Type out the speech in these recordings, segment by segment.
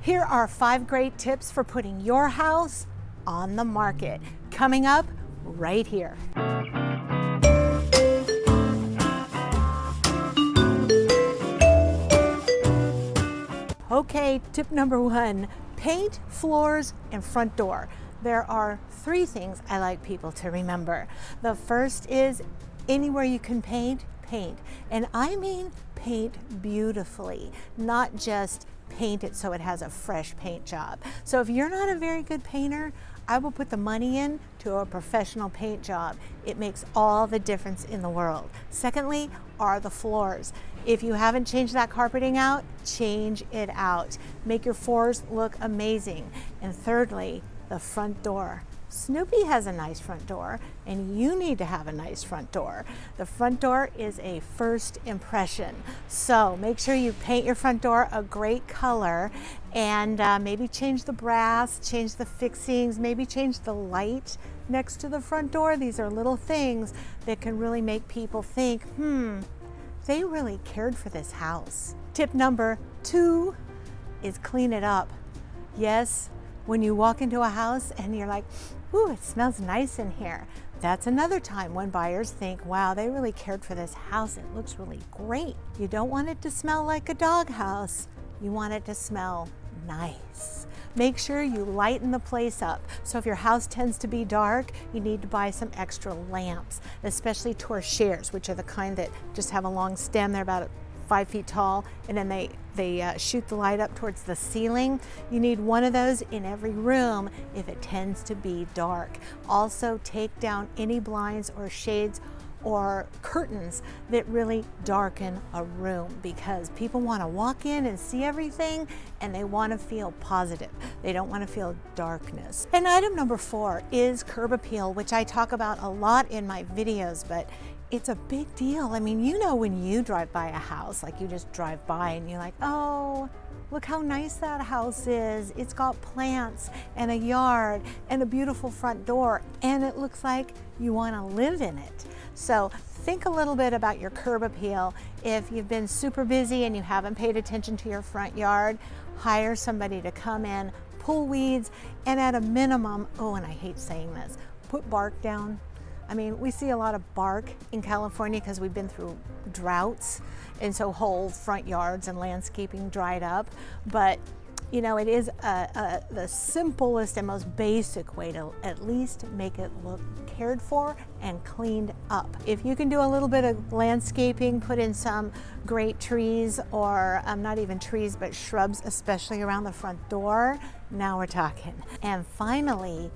Here are 5 great tips for putting your house on the market. Coming up right here. Okay, tip number 1, paint floors and front door. There are 3 things I like people to remember. The first is anywhere you can paint, paint. And I mean paint beautifully, not just paint it so it has a fresh paint job. So if you're not a very good painter, I will put the money in to a professional paint job. It makes all the difference in the world. Secondly, are the floors. If you haven't changed that carpeting out, change it out. Make your floors look amazing. And thirdly, the front door. Snoopy has a nice front door, and you need to have a nice front door. The front door is a first impression. So make sure you paint your front door a great color, and maybe change the brass, change the fixings, maybe change the light next to the front door. These are little things that can really make people think, they really cared for this house. Tip number 2 is clean it up. Yes, when you walk into a house and you're like, ooh, it smells nice in here. That's another time when buyers think, wow, they really cared for this house. It looks really great. You don't want it to smell like a doghouse. You want it to smell nice. Make sure you lighten the place up. So if your house tends to be dark, you need to buy some extra lamps, especially torchères, which are the kind that just have a long stem. They're about 5 feet tall, and then they shoot the light up towards the ceiling. You need one of those in every room if it tends to be dark. Also, take down any blinds or shades or curtains that really darken a room, because people want to walk in and see everything, and they want to feel positive. They don't want to feel darkness. And item number 4 is curb appeal, which I talk about a lot in my videos, but it's a big deal. I mean, you know, when you drive by a house, like you just drive by and you're like, oh, look how nice that house is. It's got plants and a yard and a beautiful front door, and it looks like you want to live in it. So think a little bit about your curb appeal. If you've been super busy and you haven't paid attention to your front yard, hire somebody to come in, pull weeds, and at a minimum, oh, and I hate saying this, put bark down. I mean, we see a lot of bark in California because we've been through droughts, and so whole front yards and landscaping dried up. But you know, it is the simplest and most basic way to at least make it look cared for and cleaned up. If you can do a little bit of landscaping, put in some great trees, or not even trees, but shrubs, especially around the front door, now we're talking. And finally,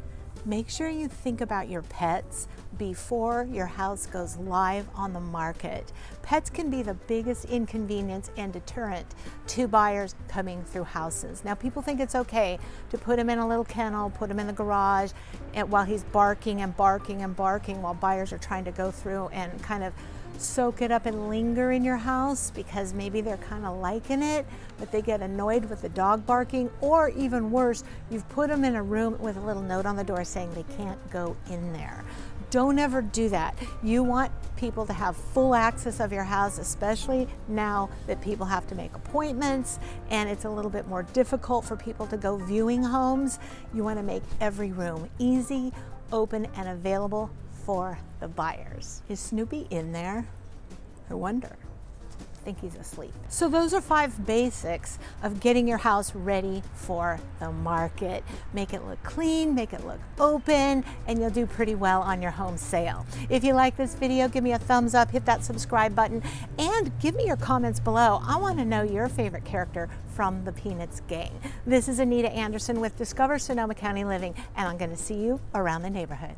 make sure you think about your pets before your house goes live on the market. Pets can be the biggest inconvenience and deterrent to buyers coming through houses. Now, people think it's okay to put him in a little kennel, put him in the garage, and while he's barking and barking and barking, while buyers are trying to go through and kind of soak it up and linger in your house, because maybe they're kind of liking it, but they get annoyed with the dog barking, or even worse, you've put them in a room with a little note on the door saying they can't go in there. Don't ever do that. You want people to have full access of your house, especially now that people have to make appointments and it's a little bit more difficult for people to go viewing homes. You want to make every room easy, open, and available for the buyers. Is Snoopy in there? I wonder. I think he's asleep. So those are 5 basics of getting your house ready for the market. Make it look clean, make it look open, and you'll do pretty well on your home sale. If you like this video, give me a thumbs up, hit that subscribe button, and give me your comments below. I want to know your favorite character from the Peanuts gang. This is Anita Anderson with Discover Sonoma County Living, and I'm going to see you around the neighborhood.